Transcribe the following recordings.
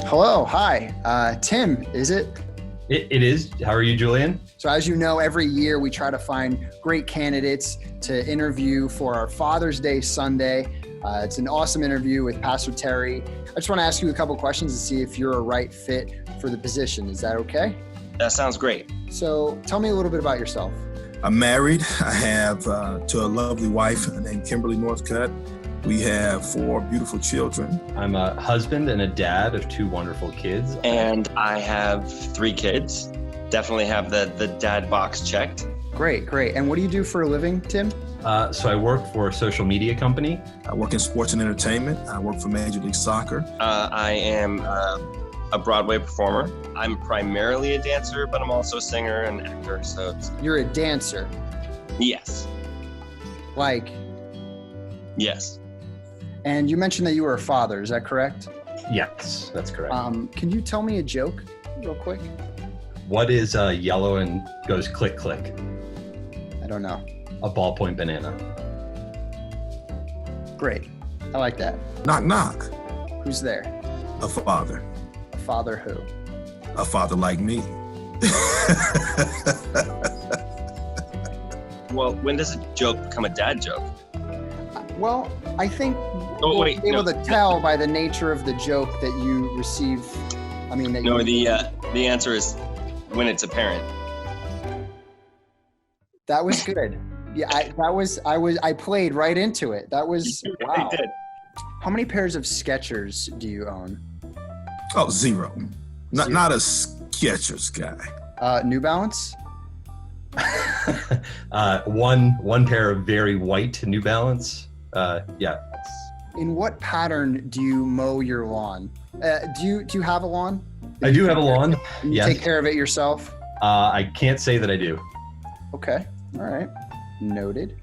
Hello, hi. Tim, is it? It is. How are you, Julian? So as you know, every year we try to find great candidates to interview for our Father's Day Sunday. It's an awesome interview with Pastor Terry. I just want to ask you a couple questions to see if you're a right fit for the position. Is that okay? That sounds great. So tell me a little bit about yourself. I'm married. I have to a lovely wife named Kimberly Northcutt. We have 4 beautiful children. I'm a husband and a dad of 2 wonderful kids. And I have 3 kids. Definitely have the dad box checked. Great. And what do you do for a living, Tim? So I work for a social media company. I work in sports and entertainment. I work for Major League Soccer. I am a Broadway performer. I'm primarily a dancer, but I'm also a singer and actor. So You're a dancer. yes. Yes. And you mentioned that you were a father. Is that correct? Yes, that's correct. Can you tell me a joke real quick? What is yellow and goes click, click? I don't know. A ballpoint banana. Great. I like that. Knock, knock. Who's there? A father. A father who? A father like me. Well, when does a joke become a dad joke? Well, I think Oh, we'll be able to tell by the nature of the joke that you receive. The answer is when it's apparent. That was good. Yeah, I played right into it. That was wow. I did. How many pairs of Skechers do you own? Oh, 0. Not a Skechers guy. New Balance? One pair of very white New Balance. Yeah. In what pattern do you mow your lawn? Do you have a lawn? I do have a lawn. You Yes. take care of it yourself? I can't say that I do. Okay. All right. Noted.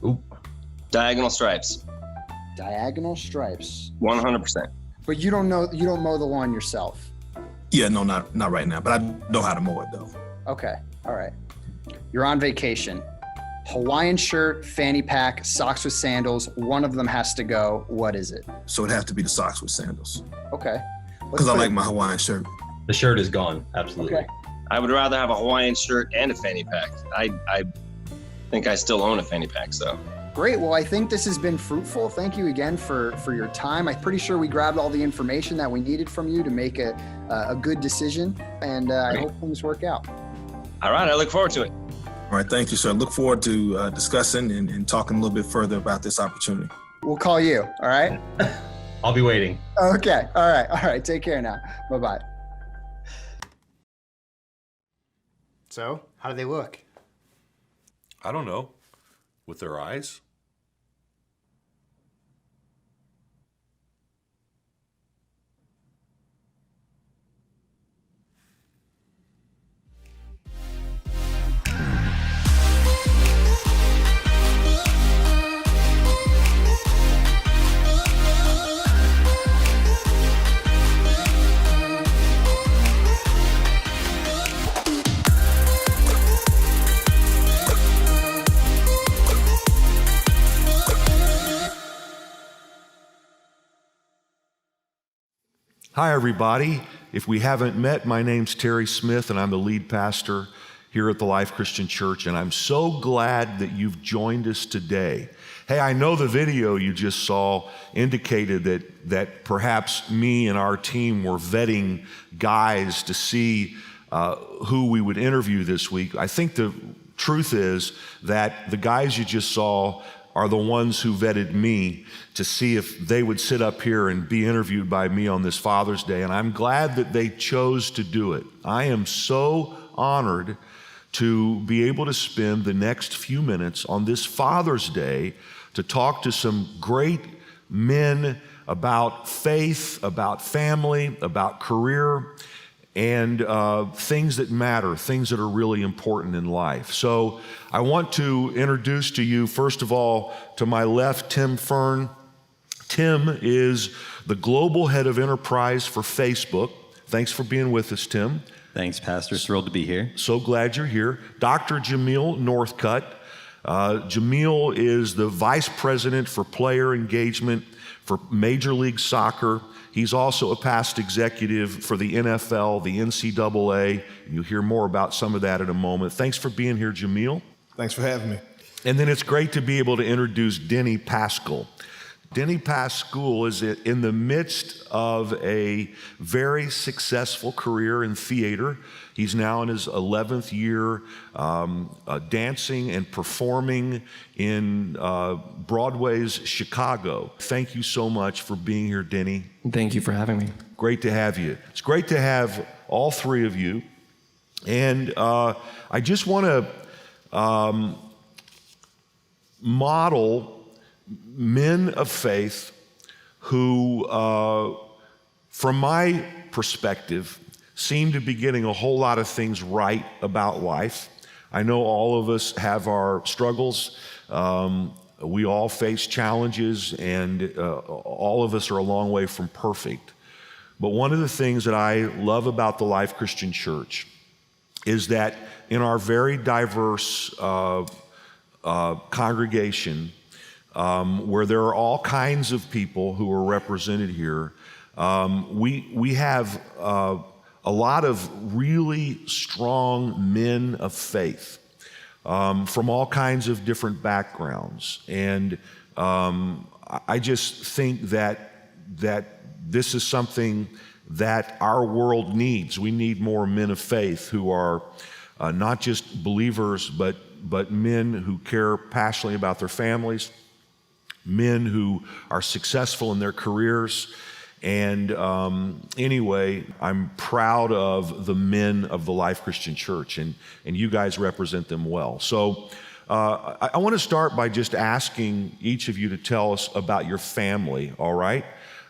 Oop. Diagonal stripes. Diagonal stripes. 100%. But you don't mow the lawn yourself. Yeah, no, not right now, but I know how to mow it though. Okay. All right. You're on vacation. Hawaiian shirt, fanny pack, socks with sandals. One of them has to go. What is it? So it'd have to be the socks with sandals. Okay. Because I like my Hawaiian shirt. The shirt is gone. Absolutely. Okay. I would rather have a Hawaiian shirt and a fanny pack. I think I still own a fanny pack, so. Great. Well, I think this has been fruitful. Thank you again for your time. I'm pretty sure we grabbed all the information that we needed from you to make a good decision, and I hope things work out. All right, I look forward to it. All right, thank you, sir. Look forward to discussing and talking a little bit further about this opportunity. We'll call you. All right. I'll be waiting. Okay. All right. Take care now. Bye-bye. So, how do they look? I don't know. With their eyes? Hi, everybody. If we haven't met, my name's Terry Smith, and I'm the lead pastor here at the Life Christian Church, and I'm so glad that you've joined us today. Hey, I know the video you just saw indicated that perhaps me and our team were vetting guys to see who we would interview this week. I think the truth is that the guys you just saw are the ones who vetted me to see if they would sit up here and be interviewed by me on this Father's Day. And I'm glad that they chose to do it. I am so honored to be able to spend the next few minutes on this Father's Day to talk to some great men about faith, about family, about career, and things that matter, things that are really important in life. So I want to introduce to you, first of all, to my left, Tim Fern. Tim is the global head of enterprise for Facebook. Thanks for being with us, Tim. Thanks, Pastor. Thrilled to be here. So glad you're here. Dr. Jamil Northcutt. Jamil is the vice president for player engagement for Major League Soccer. He's also a past executive for the NFL, the NCAA. You'll hear more about some of that in a moment. Thanks for being here, Jamil. Thanks for having me. And then it's great to be able to introduce Denny Pascal. Denny Pascal is in the midst of a very successful career in theater. He's now in his 11th year dancing and performing in Broadway's Chicago. Thank you so much for being here, Denny. Thank you for having me. Great to have you. It's great to have all three of you. And I just want to model men of faith who, from my perspective, seem to be getting a whole lot of things right about life. I know all of us have our struggles. We all face challenges, and all of us are a long way from perfect. But one of the things that I love about the Life Christian Church is that in our very diverse congregation, where there are all kinds of people who are represented here, we have a lot of really strong men of faith from all kinds of different backgrounds. And I just think that this is something that our world needs. We need more men of faith who are not just believers, but men who care passionately about their families, men who are successful in their careers. And anyway, I'm proud of the men of the Life Christian Church, and you guys represent them well. So I want to start by just asking each of you to tell us about your family, all right?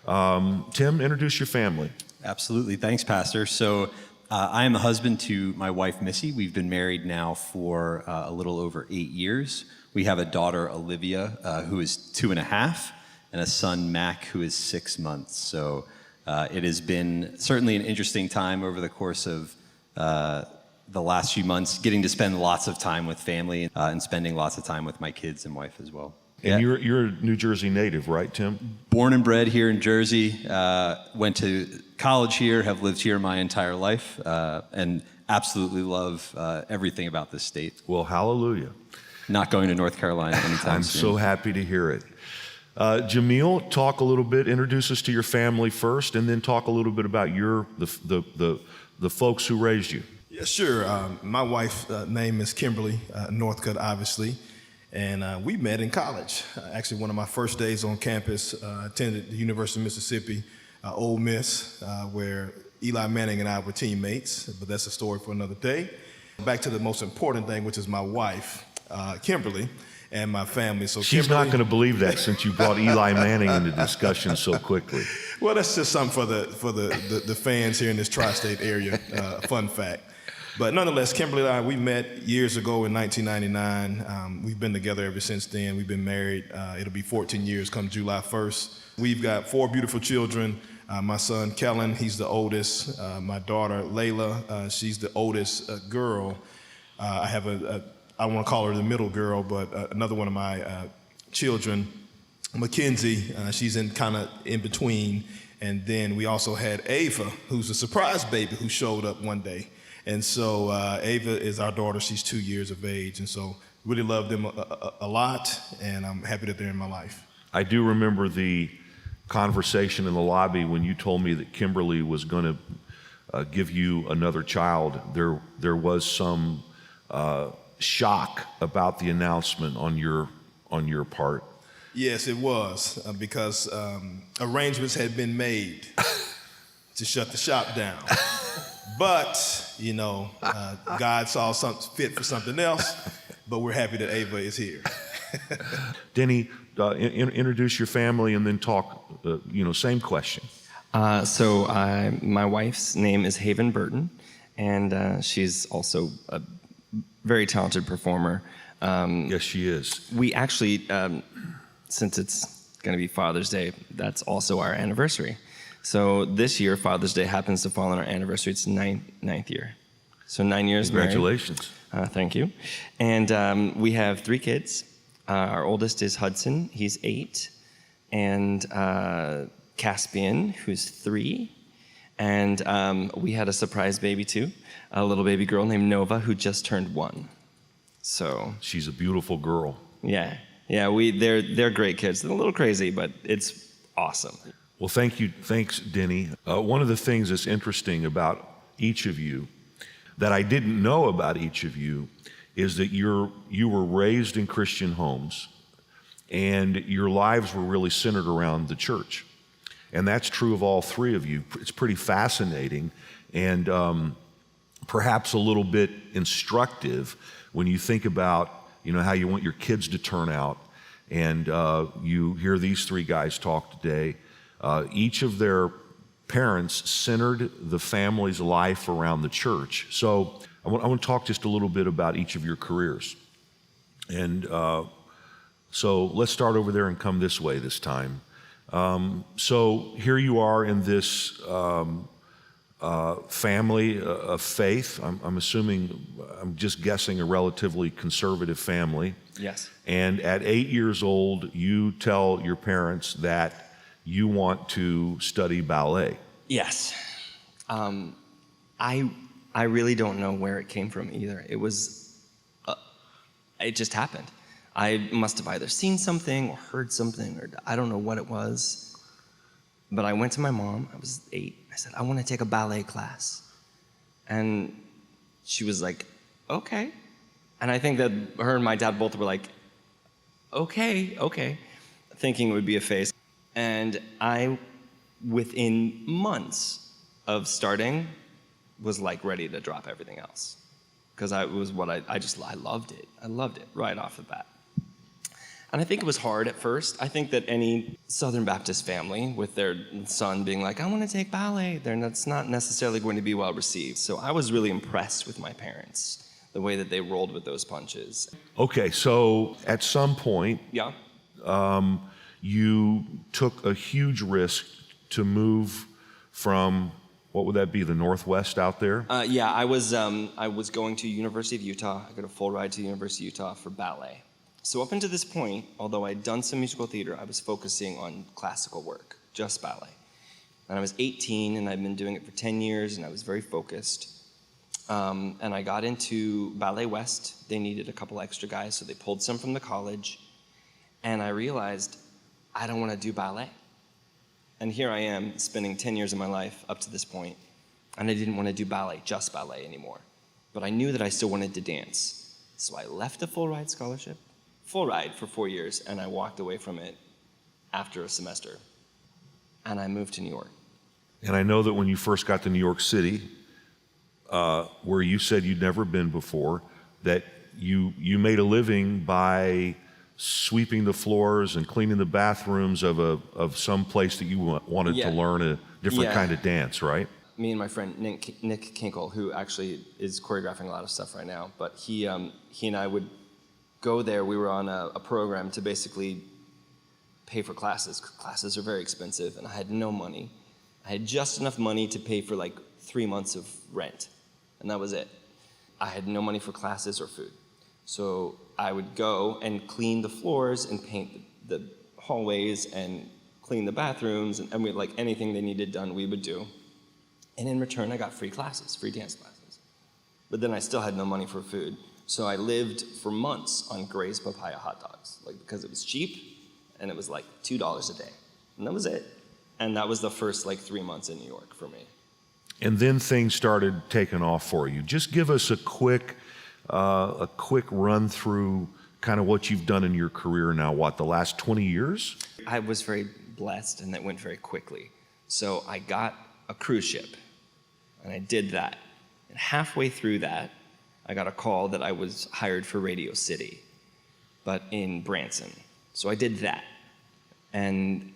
Tim, introduce your family. Absolutely. Thanks, Pastor. So I am a husband to my wife, Missy. We've been married now for a little over 8 years. We have a daughter, Olivia, who is 2.5, and a son, Mac, who is 6 months. So it has been certainly an interesting time over the course of the last few months, getting to spend lots of time with family and spending lots of time with my kids and wife as well. And you're a New Jersey native, right, Tim? Born and bred here in Jersey, went to college here, have lived here my entire life, and absolutely love everything about this state. Well, hallelujah. Not going to North Carolina anytime I'm soon. so happy to hear it. Jamil, talk a little bit, introduce us to your family first, and then talk a little bit about the folks who raised you. Yeah, sure. My wife's name is Kimberly Northcutt, obviously, and we met in college. Actually, one of my first days on campus, attended the University of Mississippi, Ole Miss, where Eli Manning and I were teammates, but that's a story for another day. Back to the most important thing, which is my wife, Kimberly, and my family. So she's not going to believe that since you brought Eli Manning into discussion so quickly. Well, that's just something for the fans here in this tri-state area, fun fact. But nonetheless, Kimberly and I, we met years ago in 1999. We've been together ever since then. We've been married. It'll be 14 years come July 1st. We've got 4 beautiful children. My son, Kellen, he's the oldest. My daughter, Layla, she's the oldest girl. I have I want to call her the middle girl, but another one of my children, Mackenzie, she's kind of in between. And then we also had Ava, who's a surprise baby who showed up one day. And so Ava is our daughter. She's 2 years of age. And so really love them a lot, and I'm happy that they're in my life. I do remember the conversation in the lobby when you told me that Kimberly was going to give you another child. There was some shock about the announcement on your part. Yes, it was, because arrangements had been made to shut the shop down. But, you know, God saw something fit for something else, but we're happy that Ava is here. Denny, introduce your family and then talk, same question. So my wife's name is Haven Burton, and she's also a very talented performer. Yes, she is. We actually, since it's going to be Father's Day, that's also our anniversary. So this year, Father's Day happens to fall on our anniversary. It's ninth year. So 9 years Congratulations. married. Thank you. And we have 3 kids. Our oldest is Hudson, he's 8, and Caspian, who's 3. And we had a surprise baby too, a little baby girl named Nova, who just turned 1. So She's a beautiful girl. yeah, they're great kids. They're a little crazy, but it's awesome. Well, thanks, Denny. One of the things that's interesting about each of you that I didn't know about each of you is that you were raised in Christian homes, and your lives were really centered around the church. And that's true of all 3 of you. It's pretty fascinating and perhaps a little bit instructive when you think about, how you want your kids to turn out. And you hear these 3 guys talk today. Each of their parents centered the family's life around the church. So I want to talk just a little bit about each of your careers. And so let's start over there and come this way this time. So here you are in this family of faith. I'm assuming, I'm just guessing, a relatively conservative family. Yes. And at 8 years old, you tell your parents that you want to study ballet. Yes. I really don't know where it came from either. It just happened. I must have either seen something or heard something, or I don't know what it was. But I went to my mom, I was 8. I said, I want to take a ballet class. And she was like, okay. And I think that her and my dad both were like, okay, thinking it would be a phase. And I, within months of starting, was like ready to drop everything else. Because I loved it. I loved it right off the bat. And I think it was hard at first. I think that any Southern Baptist family with their son being like, I want to take ballet, that's not necessarily going to be well received. So I was really impressed with my parents, the way that they rolled with those punches. Okay, so at some point, Yeah. you took a huge risk to move from, what would that be, the Northwest out there? Yeah, I was going to University of Utah. I got a full ride to University of Utah for ballet. So up until this point, although I'd done some musical theater, I was focusing on classical work, just ballet. And I was 18, and I'd been doing it for 10 years, and I was very focused. And I got into Ballet West. They needed a couple extra guys, so they pulled some from the college. And I realized, I don't want to do ballet. And here I am, spending 10 years of my life up to this point, and I didn't want to do ballet, just ballet anymore. But I knew that I still wanted to dance. So I left a full ride scholarship, full ride for 4 years, and I walked away from it after a semester. And I moved to New York. And I know that when you first got to New York City, where you said you'd never been before, that you made a living by sweeping the floors and cleaning the bathrooms of some place that you wanted to learn a different kind of dance, right? Me and my friend Nick Kinkle, who actually is choreographing a lot of stuff right now, but he and I would go there. We were on a program to basically pay for classes. Classes are very expensive, and I had no money. I had just enough money to pay for like 3 months of rent, and that was it. I had no money for classes or food. So I would go and clean the floors and paint the hallways and clean the bathrooms, and we, like anything they needed done, we would do. And in return, I got free classes, free dance classes. But then I still had no money for food. So I lived for months on Gray's Papaya hot dogs, like because it was cheap and it was like $2 a day. And that was it. And that was the first like 3 months in New York for me. And then things started taking off for you. Just give us a quick run through kind of what you've done in your career now, the last 20 years? I was very blessed, and that went very quickly. So I got a cruise ship, and I did that. And halfway through that, I got a call that I was hired for Radio City, but in Branson. So I did that. And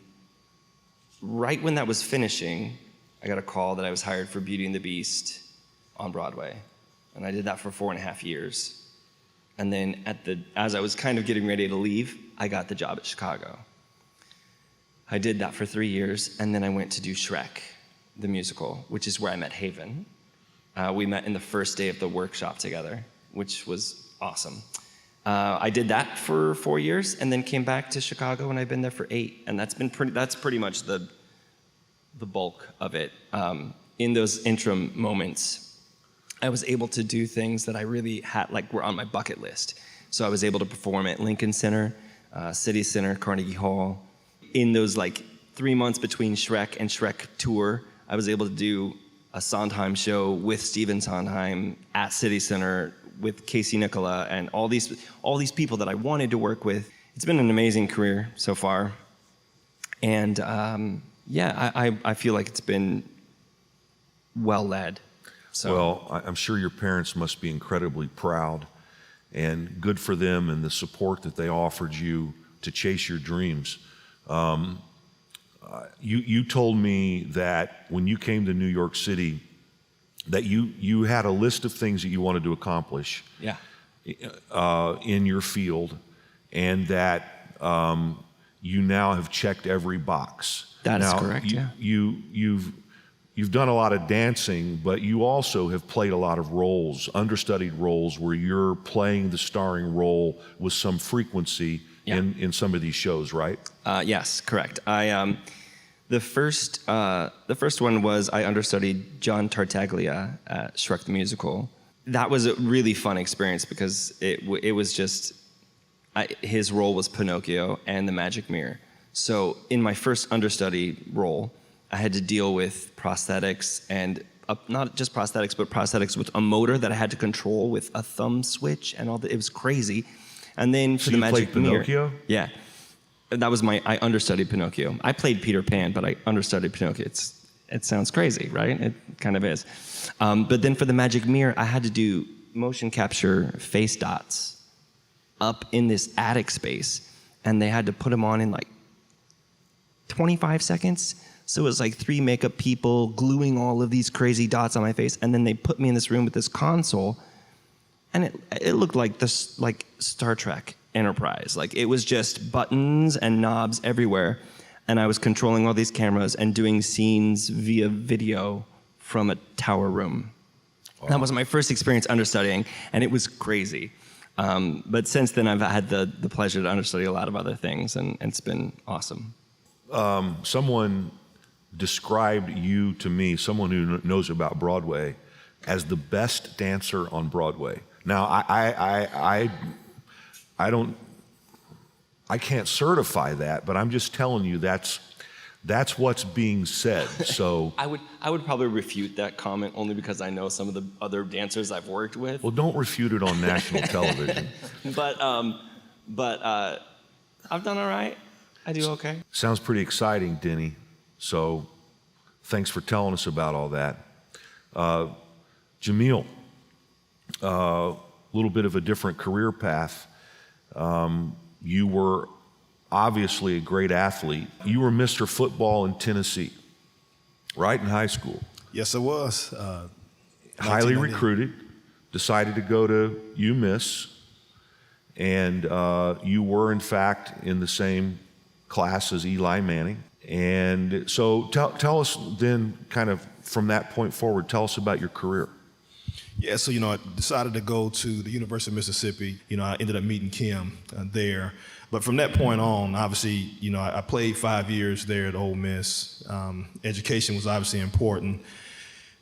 right when that was finishing, I got a call that I was hired for Beauty and the Beast on Broadway. And I did that for 4.5 years. And then as I was kind of getting ready to leave, I got the job at Chicago. I did that for 3 years, and then I went to do Shrek, the musical, which is where I met Haven. We met in the first day of the workshop together. which was awesome. I did that for 4 years and then came back to Chicago, and I've been there for 8. And that's pretty much the bulk of it. In those interim moments, I was able to do things that I really had, like, were on my bucket list. So I was able to perform at Lincoln Center, City Center, Carnegie Hall. In those 3 months between Shrek and Shrek Tour, I was able to do a Sondheim show with Stephen Sondheim at City Center with Casey Nicola and all these people that I wanted to work with. It's been an amazing career so far. And I feel like it's been well led. So. Well, I'm sure your parents must be incredibly proud, and good for them and the support that they offered you to chase your dreams. You told me that when you came to New York City, that you had a list of things that you wanted to accomplish in your field, and that you now have checked every box. That is correct, You've done a lot of dancing, but you also have played a lot of roles, understudied roles, where you're playing the starring role with some frequency in some of these shows, right? Yes, correct. The first one was I understudied John Tartaglia at Shrek the Musical. That was a really fun experience because it was just, his role was Pinocchio and the Magic Mirror. So in my first understudy role, I had to deal with prosthetics and not just prosthetics, but prosthetics with a motor that I had to control with a thumb switch and all that. It was crazy. And then for the Magic Mirror, Pinocchio? Yeah, that was I understudied Pinocchio. I played Peter Pan, but I understudied Pinocchio. It sounds crazy, right? It kind of is. But then for the Magic Mirror, I had to do motion capture face dots up in this attic space, and they had to put them on in 25 seconds. So it was 3 makeup people gluing all of these crazy dots on my face, and then they put me in this room with this console, and it looked like this, Star Trek Enterprise. It was just buttons and knobs everywhere, and I was controlling all these cameras and doing scenes via video from a tower room. Wow. That was my first experience understudying, and it was crazy. But since then, I've had the pleasure to understudy a lot of other things, and it's been awesome. Someone described you to me, someone who knows about Broadway, as the best dancer on Broadway. Now, I can't certify that, but I'm just telling you that's what's being said. So I would probably refute that comment only because I know some of the other dancers I've worked with. Well, don't refute it on national television. But I've done all right. I do okay. Sounds pretty exciting, Denny. So thanks for telling us about all that. Jamil, a little bit of a different career path. You were obviously a great athlete. You were Mr. Football in Tennessee, right, in high school. Yes, I was. Highly recruited, decided to go to UMiss, and you were, in fact, in the same class as Eli Manning. And so tell us then, kind of from that point forward, tell us about your career. Yeah, so, I decided to go to the University of Mississippi. I ended up meeting Kim there. But from that point on, obviously, I played 5 years there at Ole Miss. Education was obviously important,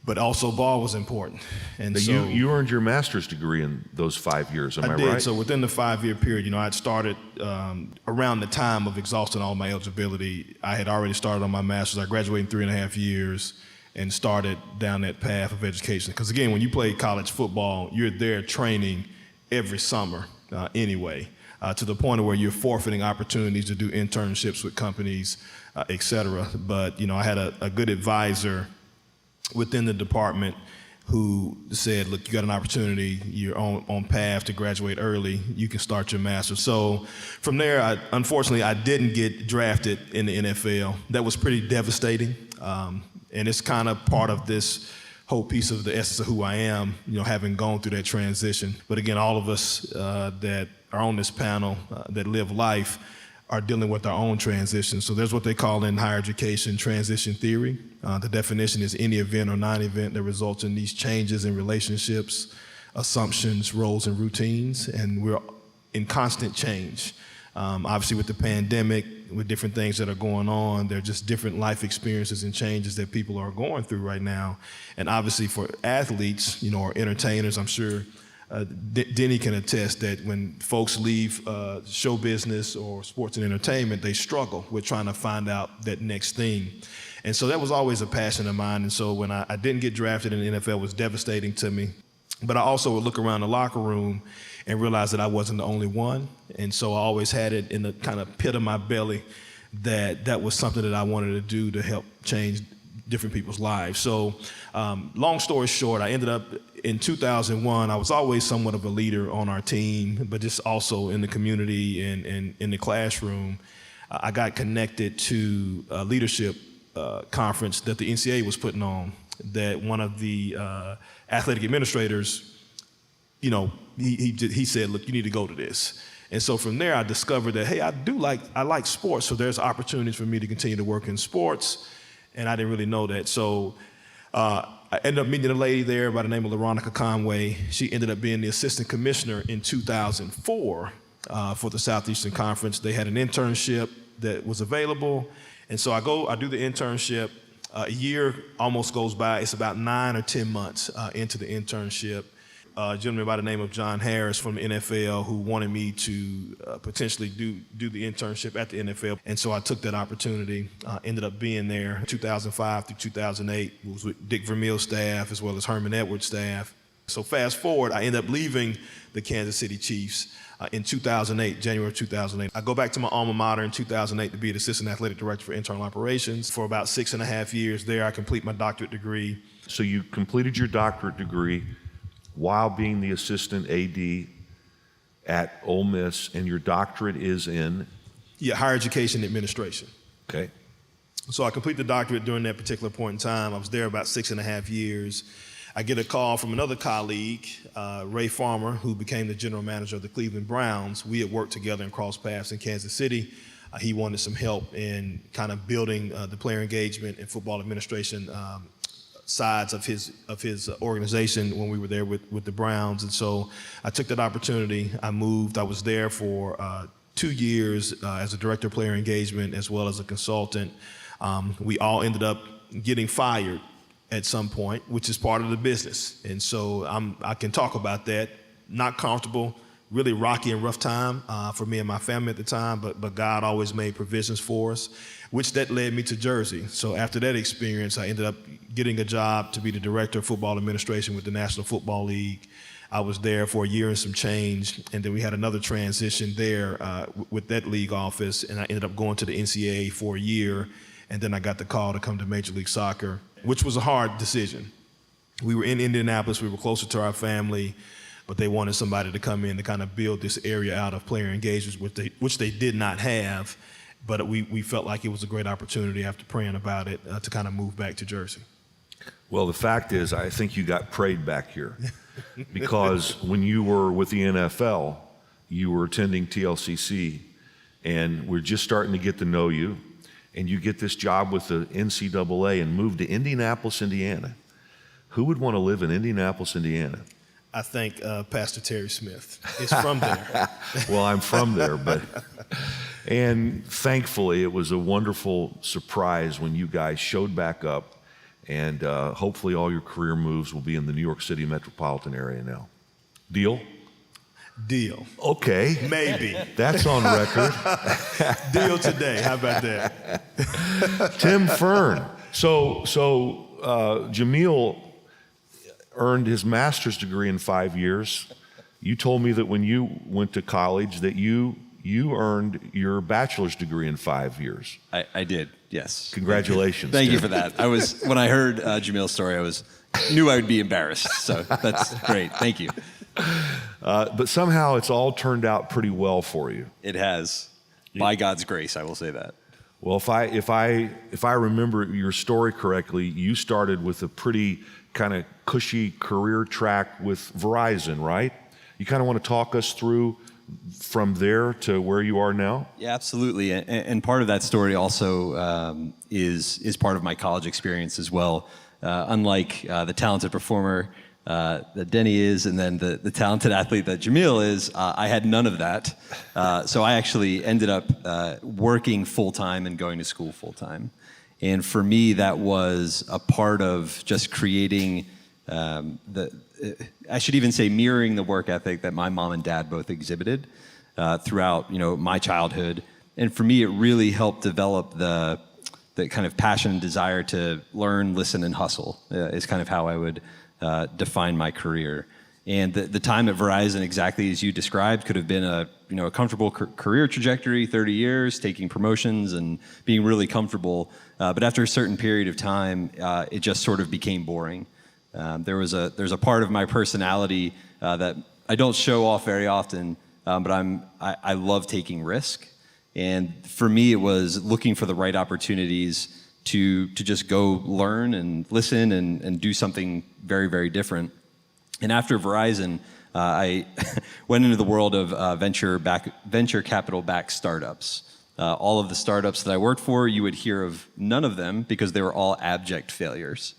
but also ball was important. And so you earned your master's degree in those 5 years, am I right? I did. So within the 5-year period, I'd started around the time of exhausting all my eligibility. I had already started on my master's. I graduated in 3.5 years and started down that path of education. Because again, when you play college football, you're there training every summer anyway, to the point where you're forfeiting opportunities to do internships with companies, et cetera. But, I had a good advisor within the department who said, look, you got an opportunity, you're on path to graduate early, you can start your master's. So from there, unfortunately, I didn't get drafted in the NFL. That was pretty devastating. And it's kind of part of this whole piece of the essence of who I am, having gone through that transition. But again, all of us that are on this panel that live life are dealing with our own transitions. So there's what they call in higher education transition theory. The definition is any event or non-event that results in these changes in relationships, assumptions, roles, and routines, and we're in constant change. Obviously, with the pandemic, with different things that are going on, there are just different life experiences and changes that people are going through right now. And obviously, for athletes, or entertainers, I'm sure Denny can attest that when folks leave show business or sports and entertainment, they struggle with trying to find out that next thing. And so that was always a passion of mine. And so when I didn't get drafted in the NFL, it was devastating to me. But I also would look around the locker room and realize that I wasn't the only one. And so I always had it in the kind of pit of my belly that was something that I wanted to do to help change different people's lives. So long story short, I ended up in 2001, I was always somewhat of a leader on our team, but just also in the community and in the classroom. I got connected to a leadership conference that the NCAA was putting on, that one of the athletic administrators, he said, look, you need to go to this. And so from there, I discovered that, hey, I like sports, so there's opportunities for me to continue to work in sports, and I didn't really know that. So I ended up meeting a lady there by the name of LaRonica Conway. She ended up being the assistant commissioner in 2004 for the Southeastern Conference. They had an internship that was available, and so I do the internship. A year almost goes by. It's about 9 or 10 months into the internship. A gentleman by the name of John Harris from the NFL who wanted me to potentially do the internship at the NFL. And so I took that opportunity, ended up being there 2005 through 2008. It was with Dick Vermeil's staff as well as Herman Edwards' staff. So fast forward, I ended up leaving the Kansas City Chiefs in 2008, January 2008. I go back to my alma mater in 2008 to be the assistant athletic director for internal operations. For about 6.5 years there, I complete my doctorate degree. So you completed your doctorate degree while being the assistant AD at Ole Miss, and your doctorate is in? Yeah, higher education administration. Okay. So I complete the doctorate during that particular point in time. I was there about 6.5 years. I get a call from another colleague, Ray Farmer, who became the general manager of the Cleveland Browns. We had worked together and crossed paths in Kansas City. He wanted some help in kind of building the player engagement and football administration sides of his organization when we were there with the Browns. And so I took that opportunity. I moved. I was there for 2 years as a director of player engagement as well as a consultant. We all ended up getting fired at some point, which is part of the business. And so I can talk about that. Not comfortable, really rocky and rough time for me and my family at the time, but God always made provisions for us, which that led me to Jersey. So after that experience, I ended up getting a job to be the director of football administration with the National Football League. I was there for a year and some change, and then we had another transition there with that league office, and I ended up going to the NCAA for a year, and then I got the call to come to Major League Soccer, which was a hard decision. We were in Indianapolis, we were closer to our family, but they wanted somebody to come in to kind of build this area out of player engagements, which they did not have, but we felt like it was a great opportunity after praying about it to kind of move back to Jersey. Well, the fact is, I think you got prayed back here because when you were with the NFL, you were attending TLCC, and we're just starting to get to know you, and you get this job with the NCAA and move to Indianapolis, Indiana. Who would want to live in Indianapolis, Indiana? I think Pastor Terry Smith is from there. Well, I'm from there, and thankfully it was a wonderful surprise when you guys showed back up, and hopefully all your career moves will be in the New York City metropolitan area now. Deal? Deal. Okay. Maybe. That's on record. Deal today. How about that? Tim Fern. So Jamil earned his master's degree in 5 years. You told me that when you went to college that you earned your bachelor's degree in 5 years. I did, yes. Congratulations. Thank you for that. When I heard Jamil's story, knew I would be embarrassed. So that's great. Thank you. But somehow it's all turned out pretty well for you. It has. By God's grace, I will say that. Well, if I remember your story correctly, you started with a pretty kind of cushy career track with Verizon, right? You kind of want to talk us through from there to where you are now? Yeah, absolutely. And part of that story also is part of my college experience as well. Unlike the talented performer that Denny is, and then the talented athlete that Jamil is. I had none of that. So I actually ended up working full-time and going to school full-time. And for me, that was a part of just creating I should even say mirroring the work ethic that my mom and dad both exhibited throughout, my childhood. And for me, it really helped develop the kind of passion and desire to learn, listen, and hustle is kind of how I would define my career. And the time at Verizon, exactly as you described, could have been a comfortable career trajectory, 30 years, taking promotions and being really comfortable. But after a certain period of time, it just sort of became boring. There's a part of my personality that I don't show off very often, but I love taking risk. And for me, it was looking for the right opportunities to just go learn and listen and do something very, very different. And after Verizon, I went into the world of venture capital-backed startups. All of the startups that I worked for, you would hear of none of them because they were all abject failures.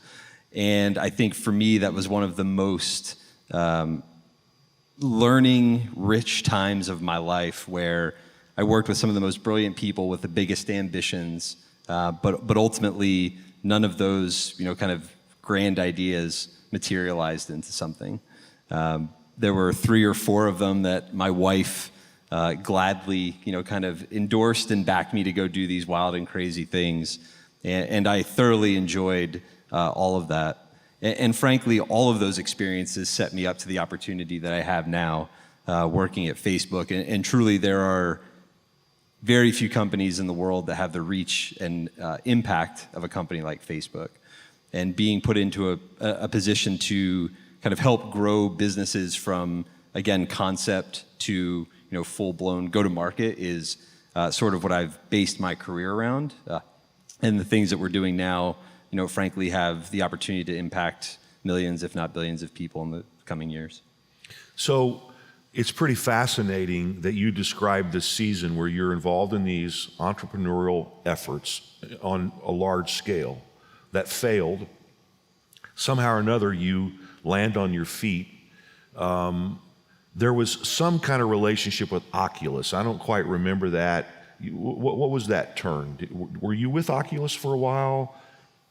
And I think for me, that was one of the most learning-rich times of my life, where I worked with some of the most brilliant people with the biggest ambitions, but ultimately none of those kind of grand ideas materialized into something. There were 3 or 4 of them that my wife gladly kind of endorsed and backed me to go do these wild and crazy things, and I thoroughly enjoyed all of that. And frankly, all of those experiences set me up to the opportunity that I have now, working at Facebook. And truly, there are very few companies in the world that have the reach and impact of a company like Facebook. And being put into a position to kind of help grow businesses from, again, concept to full-blown go-to-market is sort of what I've based my career around. And the things that we're doing now, frankly, have the opportunity to impact millions, if not billions, of people in the coming years. So it's pretty fascinating that you described this season where you're involved in these entrepreneurial efforts on a large scale that failed. Somehow or another, you land on your feet. There was some kind of relationship with Oculus. I don't quite remember that. What was that turn? Were you with Oculus for a while?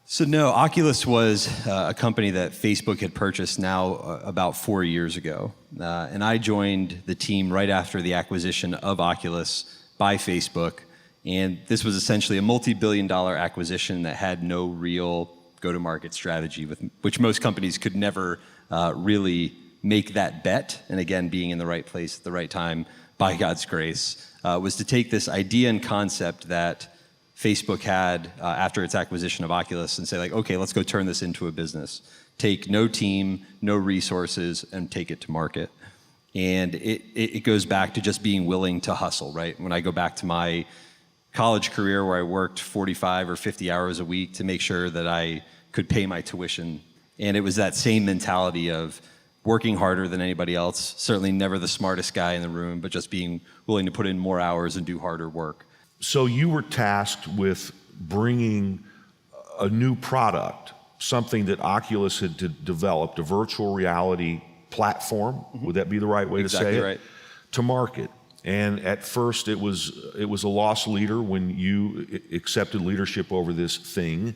So no, Oculus was a company that Facebook had purchased now about 4 years ago. And I joined the team right after the acquisition of Oculus by Facebook. And this was essentially a multi-billion-dollar acquisition that had no real go-to-market strategy, with which most companies could never really make that bet. And again, being in the right place at the right time, by God's grace, was to take this idea and concept that Facebook had after its acquisition of Oculus and say, like, okay, let's go turn this into a business. Take no team, no resources, and take it to market. And it goes back to just being willing to hustle, right? When I go back to my college career where I worked 45 or 50 hours a week to make sure that I could pay my tuition. And it was that same mentality of working harder than anybody else, certainly never the smartest guy in the room, but just being willing to put in more hours and do harder work. So you were tasked with bringing a new product, something that Oculus had developed, a virtual reality platform, would that be the right way to say it? Right. To market. And at first it was a loss leader when you accepted leadership over this thing.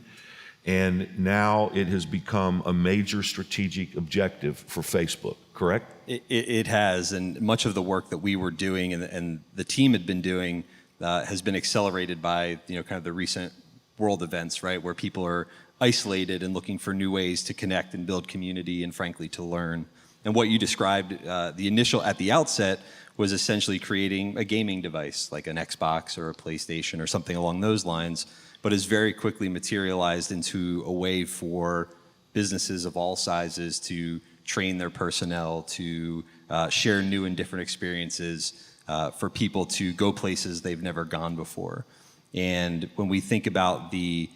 And now it has become a major strategic objective for Facebook, correct? It has, and much of the work that we were doing and the team had been doing has been accelerated by kind of the recent world events, right, where people are isolated and looking for new ways to connect and build community and frankly to learn. And what you described, at the outset, was essentially creating a gaming device like an Xbox or a PlayStation or something along those lines, but has very quickly materialized into a way for businesses of all sizes to train their personnel, to share new and different experiences, for people to go places they've never gone before. And when we think about the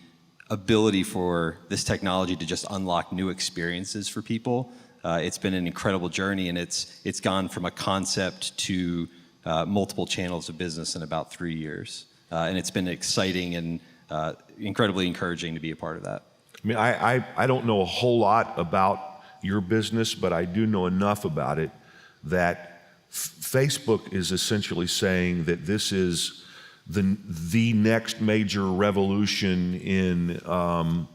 ability for this technology to just unlock new experiences for people, it's been an incredible journey, and it's gone from a concept to multiple channels of business in about 3 years. And it's been exciting and incredibly encouraging to be a part of that. I mean, I don't know a whole lot about your business, but I do know enough about it that Facebook is essentially saying that this is the next major revolution in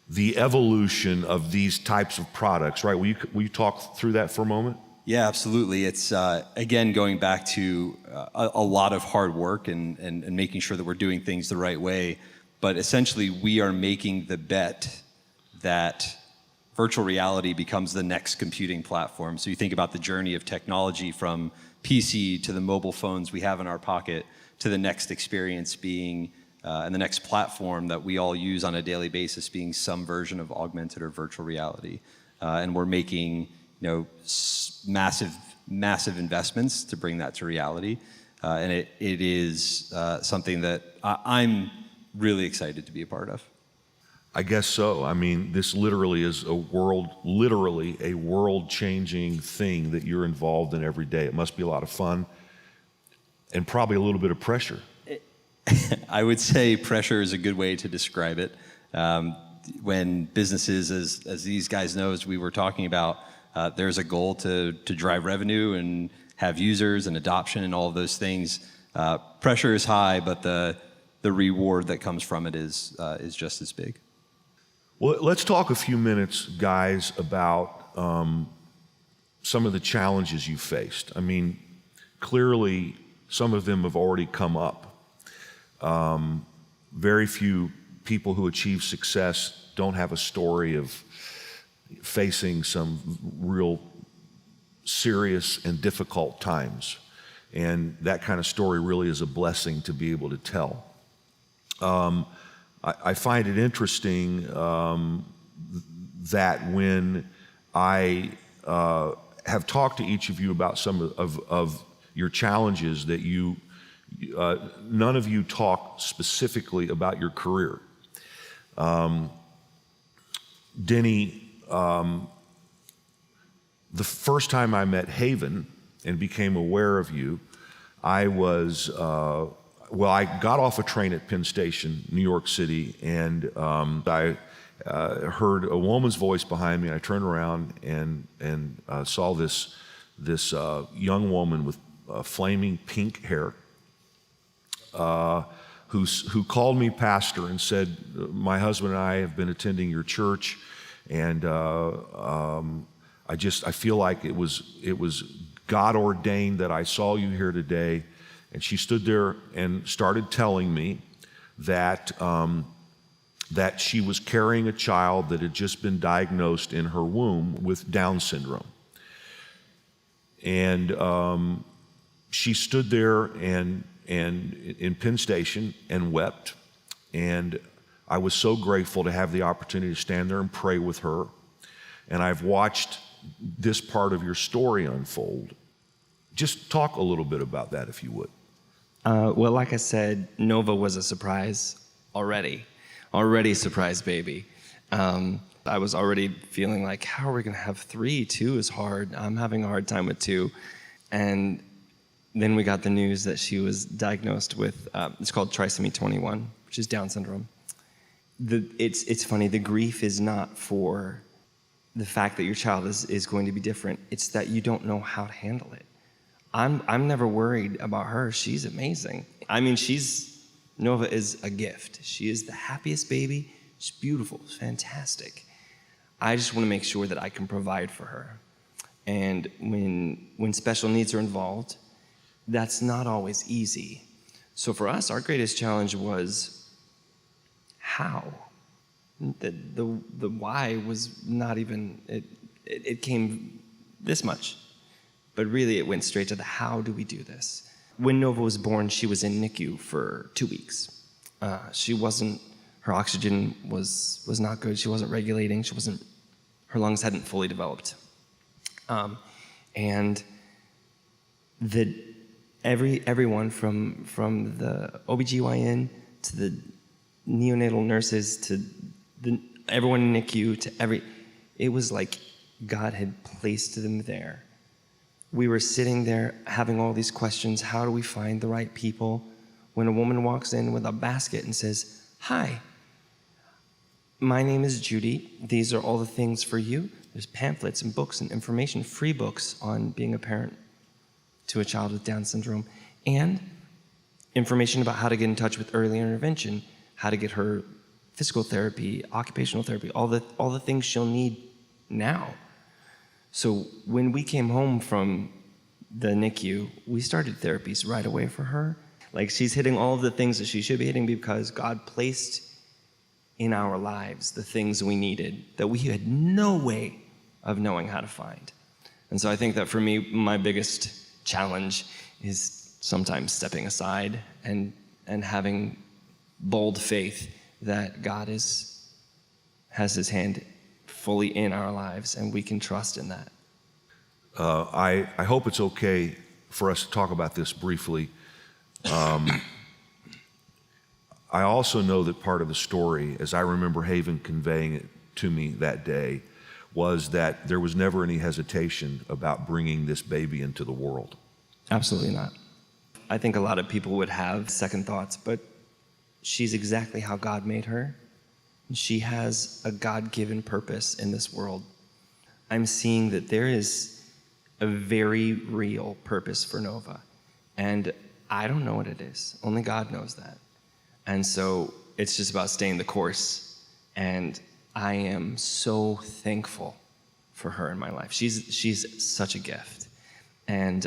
the evolution of these types of products, right? Will you talk through that for a moment? Yeah, absolutely. It's, again, going back to a lot of hard work and making sure that we're doing things the right way. But essentially, we are making the bet that virtual reality becomes the next computing platform. So you think about the journey of technology from PC to the mobile phones we have in our pocket to the next experience being, and the next platform that we all use on a daily basis being some version of augmented or virtual reality. And we're making, massive investments to bring that to reality. And it is something that I'm really excited to be a part of. I guess so. I mean, this literally is a world-changing thing that you're involved in every day. It must be a lot of fun and probably a little bit of pressure. I would say pressure is a good way to describe it. When businesses, as these guys know, as we were talking about, there's a goal to drive revenue and have users and adoption and all of those things. Pressure is high, but the reward that comes from it is just as big. Well, let's talk a few minutes, guys, about some of the challenges you faced. I mean, clearly, some of them have already come up. Very few people who achieve success don't have a story of facing some real serious and difficult times. And that kind of story really is a blessing to be able to tell. I find it interesting that when I have talked to each of you about some of your challenges, that none of you talk specifically about your career. Denny, the first time I met Haven and became aware of you, I was, I got off a train at Penn Station, New York City, and I heard a woman's voice behind me. I turned around and saw this young woman with flaming pink hair, who called me pastor and said, "My husband and I have been attending your church, and I feel like it was God ordained that I saw you here today." And she stood there and started telling me that she was carrying a child that had just been diagnosed in her womb with Down syndrome. And she stood there and in Penn Station and wept. And I was so grateful to have the opportunity to stand there and pray with her. And I've watched this part of your story unfold. Just talk a little bit about that, if you would. Well, like I said, Nova was a surprise already surprise baby. I was already feeling like, how are we gonna have 3? 2 is hard. I'm having a hard time with 2. And then we got the news that she was diagnosed with, it's called trisomy 21, which is Down syndrome. It's funny, the grief is not for the fact that your child is going to be different. It's that you don't know how to handle it. I'm never worried about her. She's amazing. I mean, Nova is a gift. She is the happiest baby. She's beautiful, fantastic. I just want to make sure that I can provide for her. And when special needs are involved, that's not always easy. So for us, our greatest challenge was how. The why was not even, it came this much. But really, it went straight to the how do we do this? When Nova was born, she was in NICU for 2 weeks. Her oxygen was not good. She wasn't regulating. Her lungs hadn't fully developed. And everyone from the OBGYN to the neonatal nurses to everyone in NICU it was like God had placed them there. We were sitting there having all these questions. How do we find the right people? When a woman walks in with a basket and says, "Hi, my name is Judy. These are all the things for you. There's pamphlets and books and information, free books on being a parent to a child with Down syndrome, and information about how to get in touch with early intervention, how to get her physical therapy, occupational therapy, all the things she'll need now. So when we came home from the NICU, we started therapies right away for her. Like, she's hitting all of the things that she should be hitting because God placed in our lives the things we needed that we had no way of knowing how to find. And so I think that for me, my biggest challenge is sometimes stepping aside and having bold faith that God has his hand fully in our lives, and we can trust in that. I hope it's okay for us to talk about this briefly. I also know that part of the story, as I remember Haven conveying it to me that day, was that there was never any hesitation about bringing this baby into the world. Absolutely not. I think a lot of people would have second thoughts, but she's exactly how God made her. She has a God-given purpose in this world. I'm seeing that there is a very real purpose for Nova, and I don't know what it is. Only God knows that. And so it's just about staying the course, and I am so thankful for her in my life. She's such a gift. And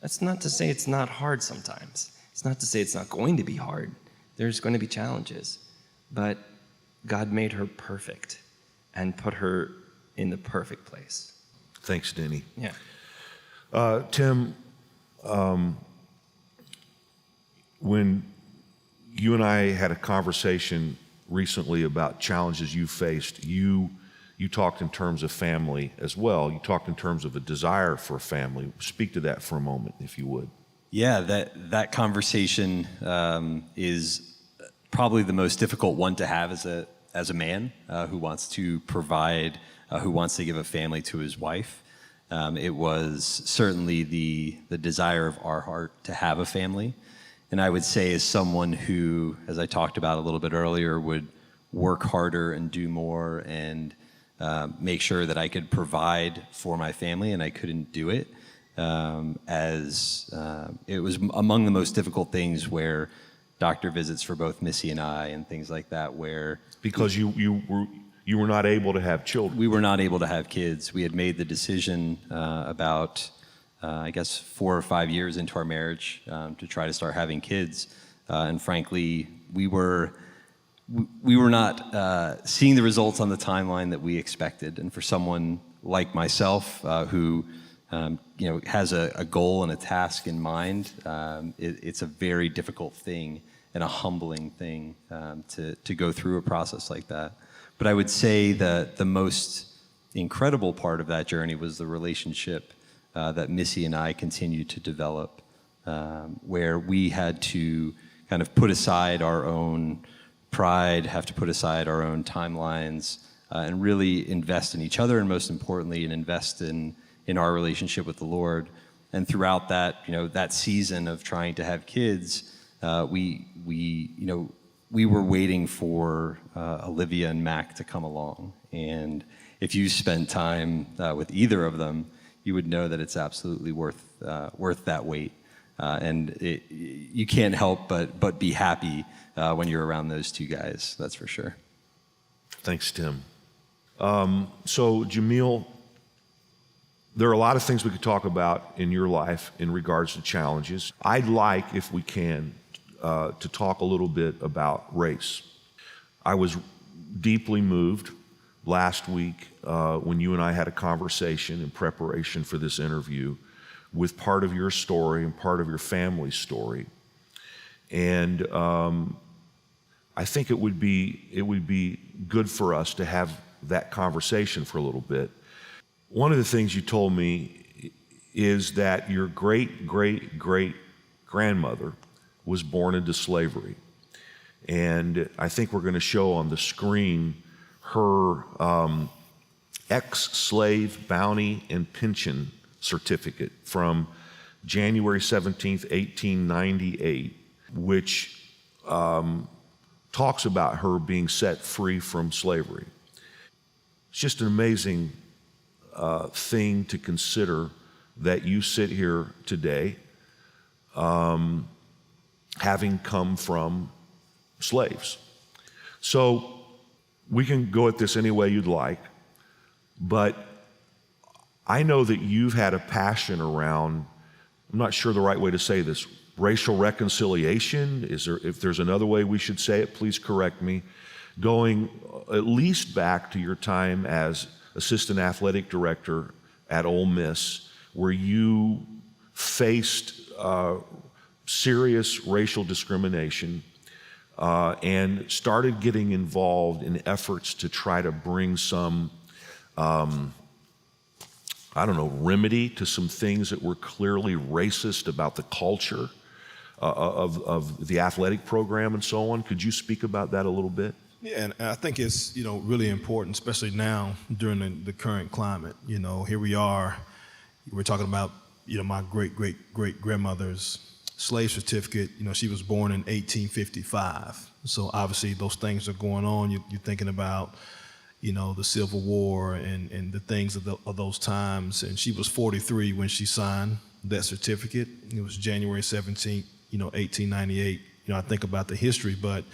that's not to say it's not hard sometimes. It's not to say it's not going to be hard. There's going to be challenges. But God made her perfect and put her in the perfect place. Thanks, Denny. Yeah. Tim, when you and I had a conversation recently about challenges you faced, you talked in terms of family as well. You talked in terms of a desire for a family. Speak to that for a moment, if you would. Yeah, that conversation is probably the most difficult one to have as a man who wants to provide, who wants to give a family to his wife. It was certainly the desire of our heart to have a family. And I would say, as someone who, as I talked about a little bit earlier, would work harder and do more and make sure that I could provide for my family, and I couldn't do it, as it was among the most difficult things, where doctor visits for both Missy and I and things like that, where... Because you were not able to have children. We were not able to have kids. We had made the decision about... I guess 4 or 5 years into our marriage to try to start having kids. And frankly, we were not seeing the results on the timeline that we expected. And for someone like myself who has a goal and a task in mind, it's a very difficult thing and a humbling thing to go through a process like that. But I would say that the most incredible part of that journey was the relationship that Missy and I continued to develop, where we had to kind of put aside our own pride, have to put aside our own timelines, and really invest in each other, and most importantly, and invest in our relationship with the Lord. And throughout that, that season of trying to have kids, we were waiting for Olivia and Mac to come along. And if you spent time with either of them, you would know that it's absolutely worth that wait. And you can't help but be happy when you're around those two guys, that's for sure. Thanks, Tim. So, Jamil, there are a lot of things we could talk about in your life in regards to challenges. I'd like, if we can, to talk a little bit about race. I was deeply moved last week when you and I had a conversation in preparation for this interview with part of your story and part of your family's story. And I think it would be good for us to have that conversation for a little bit. One of the things you told me is that your great-great-great-grandmother was born into slavery. And I think we're going to show on the screen her ex-slave bounty and pension certificate from January 17th, 1898, which talks about her being set free from slavery. It's just an amazing thing to consider that you sit here today having come from slaves. So we can go at this any way you'd like, but I know that you've had a passion around, I'm not sure the right way to say this, racial reconciliation. If there's another way we should say it, please correct me. Going at least back to your time as assistant athletic director at Ole Miss, where you faced serious racial discrimination and started getting involved in efforts to try to bring some, remedy to some things that were clearly racist about the culture of the athletic program and so on. Could you speak about that a little bit? Yeah, and I think it's, really important, especially now during the current climate. Here we are, we're talking about, my great-great-great-grandmother's slave certificate. She was born in 1855. So obviously those things are going on. You're thinking about, the Civil War and the things of those times. And she was 43 when she signed that certificate. It was January 17th, 1898. I think about the history, but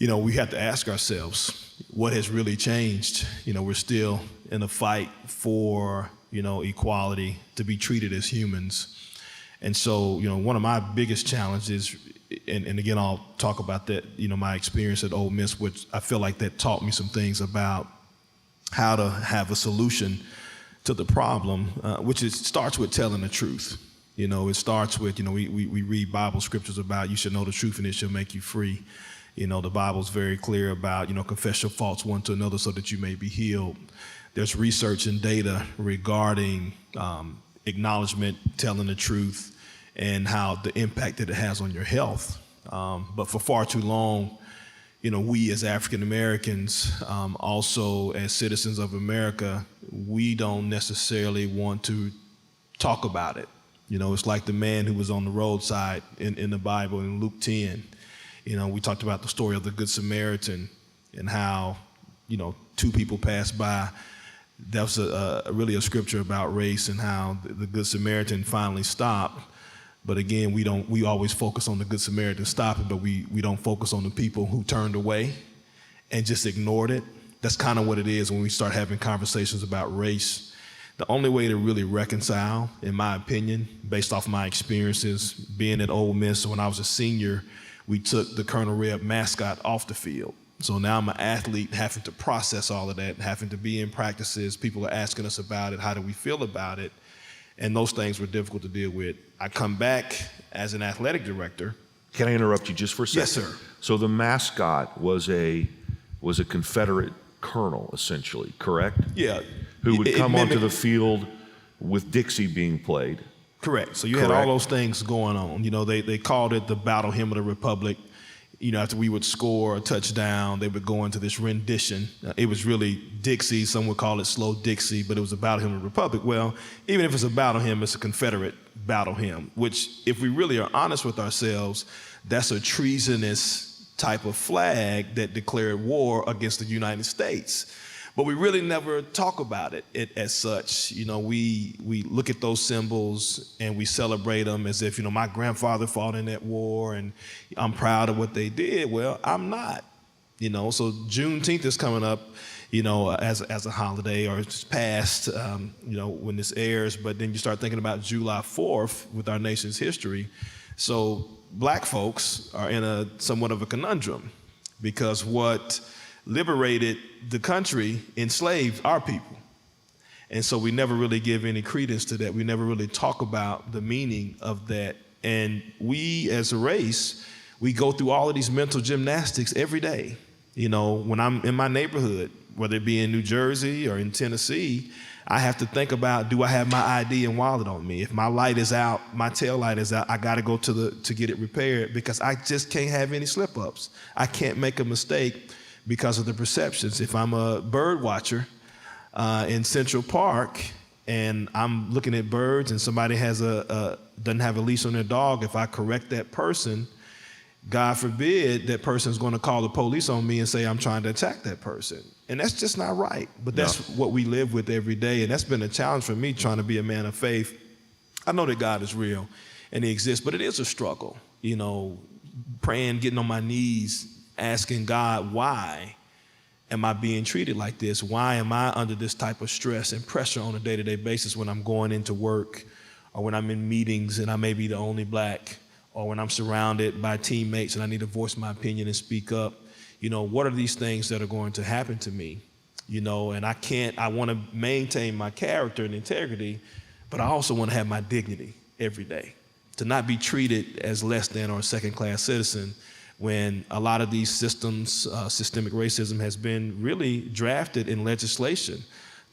we have to ask ourselves, what has really changed? We're still in a fight for, equality, to be treated as humans. And so, one of my biggest challenges, and again, I'll talk about that, my experience at Ole Miss, which I feel like that taught me some things about how to have a solution to the problem, which starts with telling the truth. It starts with, we read Bible scriptures about you should know the truth and it shall make you free. The Bible's very clear about, confess your faults one to another so that you may be healed. There's research and data regarding acknowledgement, telling the truth, and how the impact that it has on your health. But for far too long, we as African Americans, also as citizens of America, we don't necessarily want to talk about it. It's like the man who was on the roadside in the Bible in Luke 10. We talked about the story of the Good Samaritan and how, two people passed by. That was really a scripture about race and how the Good Samaritan finally stopped. But again, we always focus on the Good Samaritan stopping, but we don't focus on the people who turned away and just ignored it. That's kind of what it is when we start having conversations about race. The only way to really reconcile, in my opinion, based off my experiences being at Ole Miss, when I was a senior, we took the Colonel Reb mascot off the field. So now I'm an athlete having to process all of that, having to be in practices. People are asking us about it. How do we feel about it? And those things were difficult to deal with. I come back as an athletic director. Can I interrupt you just for a second? Yes, sir. So the mascot was a Confederate colonel, essentially, correct? Yeah. Who would come onto the field with Dixie being played. Correct. So you had all those things going on. They called it the Battle Hymn of the Republic. After we would score a touchdown, they would go into this rendition. It was really Dixie. Some would call it Slow Dixie, but it was a Battle Hymn of the Republic. Well, even if it's a battle hymn, it's a Confederate battle hymn, which, if we really are honest with ourselves, that's a treasonous type of flag that declared war against the United States. But we really never talk about it as such. We look at those symbols and we celebrate them as if, my grandfather fought in that war and I'm proud of what they did. Well, I'm not. So Juneteenth is coming up, as a holiday, or it's past, when this airs. But then you start thinking about July 4th with our nation's history. So black folks are in somewhat of a conundrum, because what liberated the country enslaved our people. And so we never really give any credence to that. We never really talk about the meaning of that. And we as a race, we go through all of these mental gymnastics every day. When I'm in my neighborhood, whether it be in New Jersey or in Tennessee, I have to think about, do I have my ID and wallet on me? If my light is out, my tail light is out, I gotta go to get it repaired, because I just can't have any slip ups. I can't make a mistake because of the perceptions. If I'm a bird watcher in Central Park and I'm looking at birds and somebody doesn't have a leash on their dog, if I correct that person God forbid that person's going to call the police on me and say I'm trying to attack that person. And that's just not right. But that's what we live with every day. And that's been a challenge for me trying to be a man of faith. I know that God is real and he exists, but it is a struggle, you know, praying, getting on my knees, asking God, why am I being treated like this? Why am I under this type of stress and pressure on a day-to-day basis when I'm going into work or when I'm in meetings and I may be the only black, or when I'm surrounded by teammates and I need to voice my opinion and speak up? You know, what are these things that are going to happen to me? You know, and I want to maintain my character and integrity, but I also want to have my dignity every day, to not be treated as less than or a second-class citizen when a lot of these systems, systemic racism has been really drafted in legislation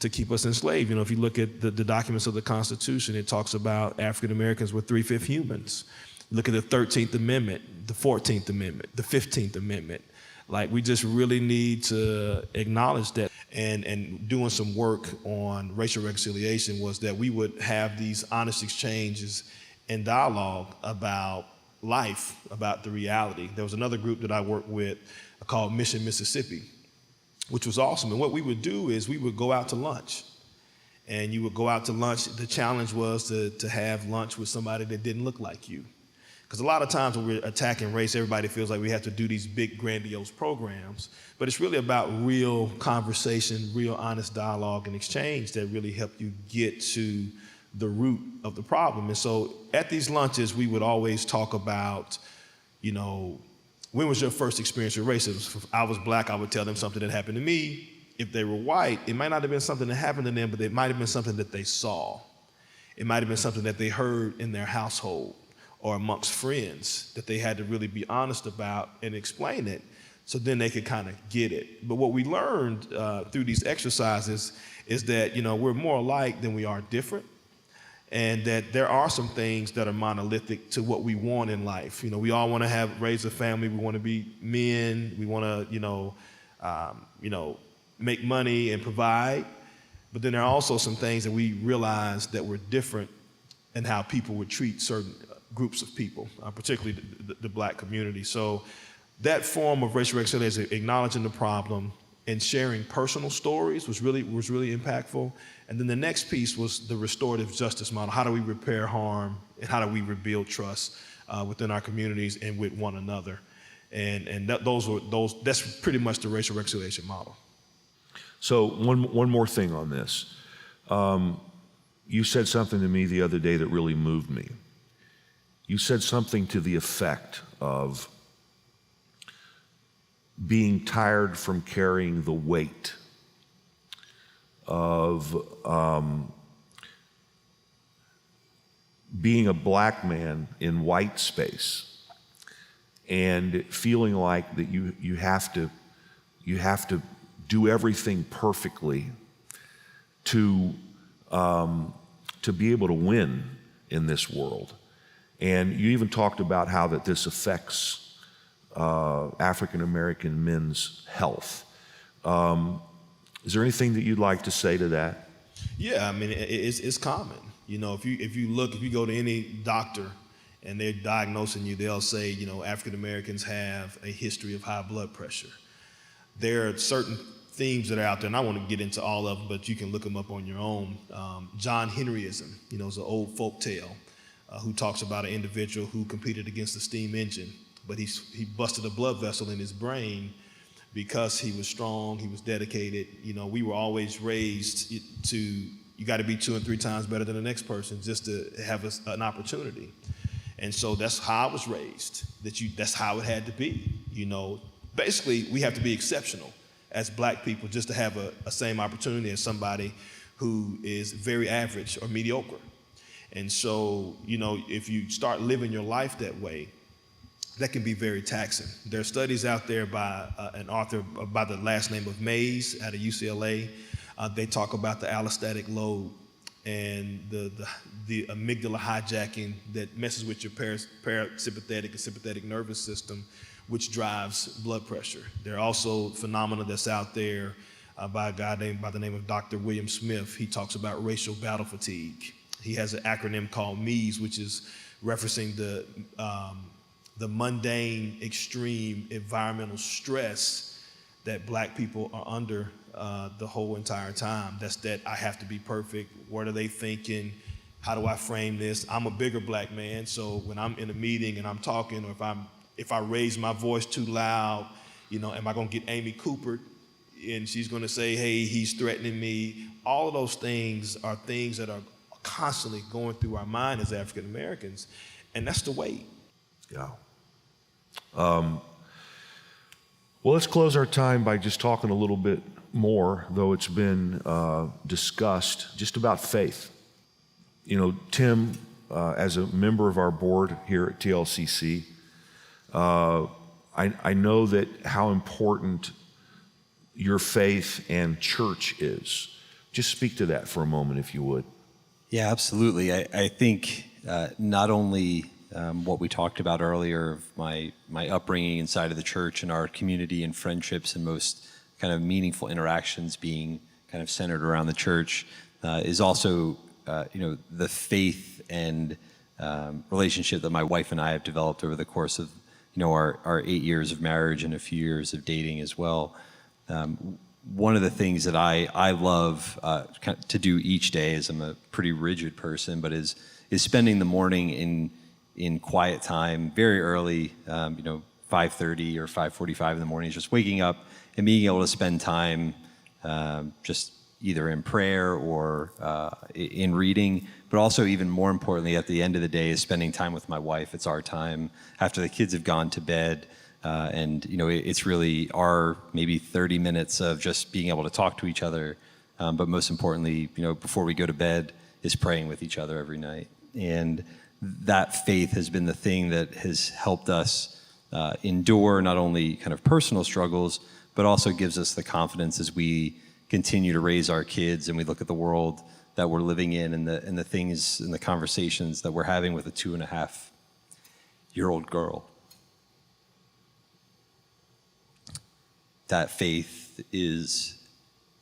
to keep us enslaved. You know, if you look at the documents of the Constitution, it talks about African Americans were 3/5 humans. Look at the 13th Amendment, the 14th Amendment, the 15th Amendment. Like, we just really need to acknowledge that. And doing some work on racial reconciliation was that we would have these honest exchanges and dialogue about life, about the reality. There was another group that I worked with called Mission Mississippi, which was awesome. And what we would do is we would go out to lunch. And you would go out to lunch. The challenge was to have lunch with somebody that didn't look like you. Because a lot of times when we're attacking race, everybody feels like we have to do these big, grandiose programs. But it's really about real conversation, real honest dialogue and exchange that really help you get to the root of the problem. And so at these lunches, we would always talk about, you know, when was your first experience with racism? If I was black, I would tell them something that happened to me. If they were white, it might not have been something that happened to them, but it might have been something that they saw. It might have been something that they heard in their household or amongst friends that they had to really be honest about and explain it, so then they could kind of get it. But what we learned through these exercises is that, you know, we're more alike than we are different, and that there are some things that are monolithic to what we want in life. You know, we all want to raise a family, we want to be men, we want to, make money and provide, but then there are also some things that we realize that we're different in how people would treat certain groups of people, particularly the black community. So that form of racial reconciliation, acknowledging the problem and sharing personal stories, was really impactful. And then the next piece was the restorative justice model. How do we repair harm and how do we rebuild trust within our communities and with one another? And that's pretty much the racial reconciliation model. So one more thing on this. You said something to me the other day that really moved me. You said something to the effect of being tired from carrying the weight of being a black man in white space and feeling like that you have to do everything perfectly to be able to win in this world. And you even talked about how that this affects African American men's health. Is there anything that you'd like to say to that? Yeah, I mean, it's common. You know, if you go to any doctor and they're diagnosing you, they'll say, you know, African Americans have a history of high blood pressure. There are certain themes that are out there, and I want to get into all of them, but you can look them up on your own. John Henryism, you know, is an old folk tale who talks about an individual who competed against a steam engine, but he busted a blood vessel in his brain because he was strong, he was dedicated. You know, we were always raised to, you got to be 2 and 3 times better than the next person just to have an opportunity. And so that's how I was raised, that's how it had to be. You know, basically we have to be exceptional as black people just to have a same opportunity as somebody who is very average or mediocre. And so, you know, if you start living your life that way, that can be very taxing. There are studies out there by an author by the last name of Mays out of UCLA. They talk about the allostatic load and the amygdala hijacking that messes with your parasympathetic and sympathetic nervous system, which drives blood pressure. There are also phenomena that's out there by a guy by the name of Dr. William Smith. He talks about racial battle fatigue. He has an acronym called MEES, which is referencing the the mundane, extreme environmental stress that Black people are under the whole entire time. That's that I have to be perfect. What are they thinking? How do I frame this? I'm a bigger Black man, so when I'm in a meeting and I'm talking, or if I raise my voice too loud, am I gonna get Amy Cooper? And she's gonna say, hey, he's threatening me. All of those things are things that are constantly going through our mind as African Americans, and that's the weight. Yeah. Well, let's close our time by just talking a little bit more, though it's been discussed, just about faith. Tim, as a member of our board here at TLCC, I know that how important your faith and church is. Just speak to that for a moment, if you would. Yeah, absolutely. I think not only what we talked about earlier of my upbringing inside of the church and our community and friendships and most kind of meaningful interactions being kind of centered around the church is also the faith and relationship that my wife and I have developed over the course of our 8 years of marriage and a few years of dating as well. One of the things that I love to do each day, as I'm a pretty rigid person, but is spending the morning in quiet time, very early, 5:30 or 5:45 in the morning, just waking up and being able to spend time just either in prayer or in reading, but also even more importantly, at the end of the day, is spending time with my wife. It's our time after the kids have gone to bed. And it's really our maybe 30 minutes of just being able to talk to each other, but most importantly, before we go to bed, is praying with each other every night. And that faith has been the thing that has helped us endure not only kind of personal struggles, but also gives us the confidence as we continue to raise our kids and we look at the world that we're living in and the things and the conversations that we're having with a 2.5-year-old girl. That faith is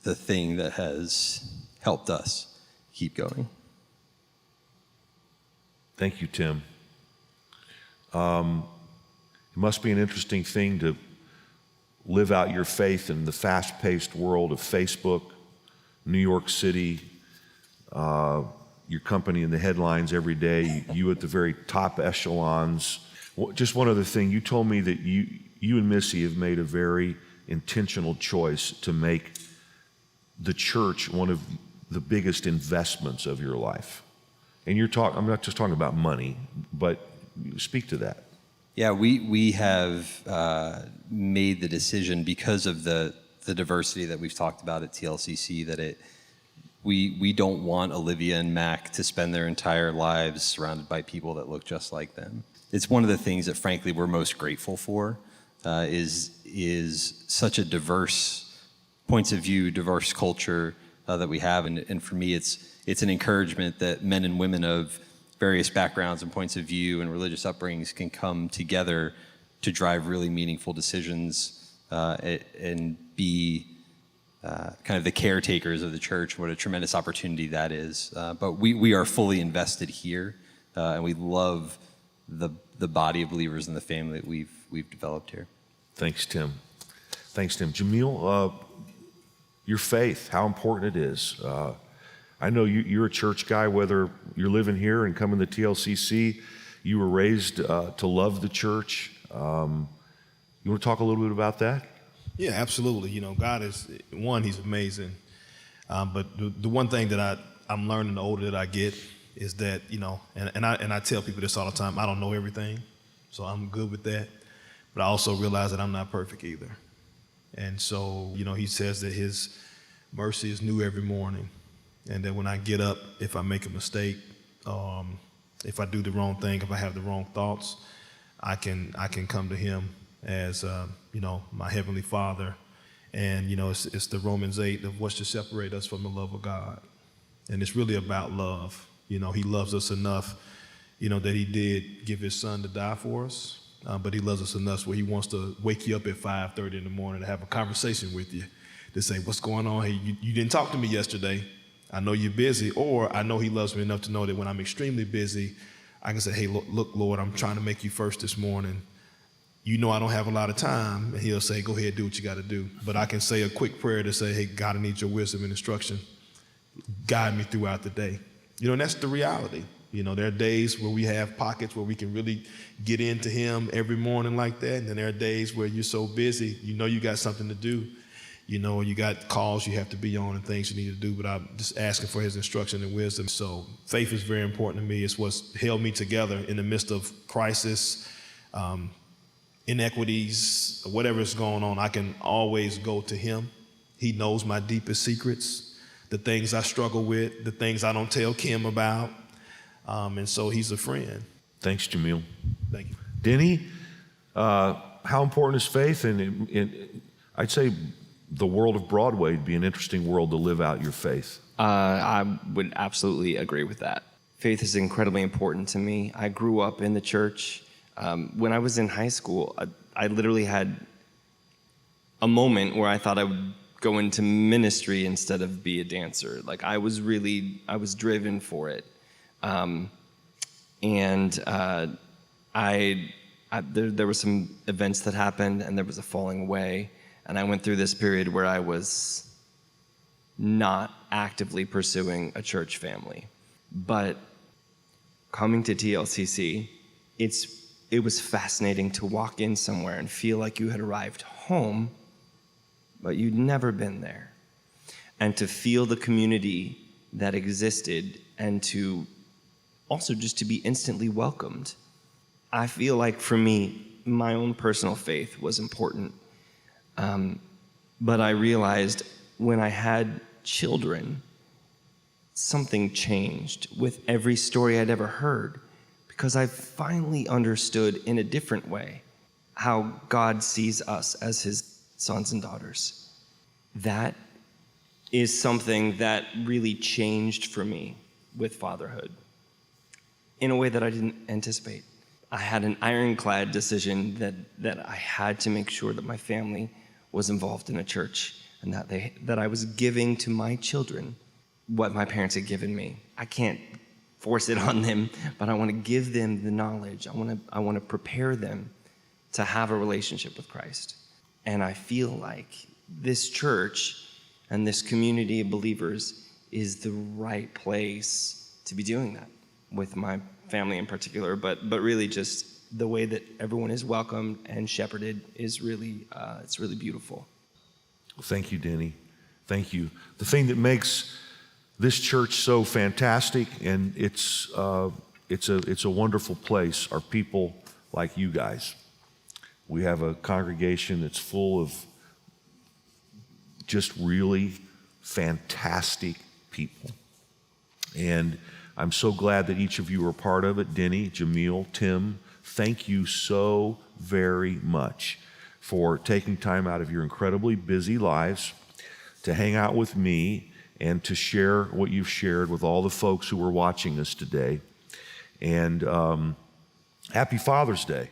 the thing that has helped us keep going. Thank you, Tim. It must be an interesting thing to live out your faith in the fast-paced world of Facebook, New York City, your company in the headlines every day, you at the very top echelons. Just one other thing, you told me that you and Missy have made a very intentional choice to make the church one of the biggest investments of your life. And I'm not just talking about money, but speak to that. Yeah, we have made the decision because of the diversity that we've talked about at TLCC that we don't want Olivia and Mac to spend their entire lives surrounded by people that look just like them. It's one of the things that frankly we're most grateful for. Is such a diverse points of view, diverse culture that we have, and for me, it's an encouragement that men and women of various backgrounds and points of view and religious upbringings can come together to drive really meaningful decisions and be kind of the caretakers of the church. What a tremendous opportunity that is! But we are fully invested here, and we love the body of believers and the family that we've developed here. Thanks, Tim. Jamil, your faith, how important it is. I know you're a church guy, whether you're living here and coming to TLCC, you were raised to love the church. You want to talk a little bit about that? Yeah, absolutely. God is, one, he's amazing. But the one thing that I'm learning the older that I get is that, and I tell people this all the time, I don't know everything, so I'm good with that. But I also realize that I'm not perfect either. And so, he says that his mercy is new every morning. And that when I get up, if I make a mistake, if I do the wrong thing, if I have the wrong thoughts, I can come to him as, my Heavenly Father. And, it's the Romans 8 of what's to separate us from the love of God. And it's really about love. He loves us enough, that he did give his son to die for us. But he loves us enough where he wants to wake you up at 5:30 in the morning to have a conversation with you, to say, what's going on? Hey, you didn't talk to me yesterday. I know you're busy. Or I know he loves me enough to know that when I'm extremely busy, I can say, hey, look, Lord, I'm trying to make you first this morning. You know I don't have a lot of time. And he'll say, go ahead, do what you got to do. But I can say a quick prayer to say, hey, God, I need your wisdom and instruction. Guide me throughout the day. And that's the reality. There are days where we have pockets where we can really get into him every morning like that. And then there are days where you're so busy, you got something to do. You got calls you have to be on and things you need to do, but I'm just asking for his instruction and wisdom. So faith is very important to me. It's what's held me together in the midst of crisis, inequities, whatever is going on. I can always go to him. He knows my deepest secrets, the things I struggle with, the things I don't tell Kim about. And so he's a friend. Thanks, Jamil. Thank you. Denny, how important is faith? And I'd say the world of Broadway would be an interesting world to live out your faith. I would absolutely agree with that. Faith is incredibly important to me. I grew up in the church. When I was in high school, I literally had a moment where I thought I would go into ministry instead of be a dancer. Like I was driven for it. There were some events that happened and there was a falling away. And I went through this period where I was not actively pursuing a church family. But coming to TLCC, it was fascinating to walk in somewhere and feel like you had arrived home, but you'd never been there. And to feel the community that existed and to also just to be instantly welcomed. I feel like for me, my own personal faith was important. But I realized when I had children, something changed with every story I'd ever heard, because I finally understood in a different way how God sees us as his sons and daughters. That is something that really changed for me with fatherhood in a way that I didn't anticipate. I had an ironclad decision that I had to make sure that my family was involved in a church and that I was giving to my children what my parents had given me. I can't force it on them, but I want to give them the knowledge. I want to prepare them to have a relationship with Christ. And I feel like this church and this community of believers is the right place to be doing that with my family in particular, but really just the way that everyone is welcomed and shepherded is really, it's really beautiful. Thank you, Denny. Thank you. The thing that makes this church so fantastic, and it's a wonderful place, are people like you guys. We have a congregation that's full of just really fantastic people. And I'm so glad that each of you are part of it. Denny, Jamil, Tim, thank you so very much for taking time out of your incredibly busy lives to hang out with me and to share what you've shared with all the folks who are watching us today. And happy Father's Day.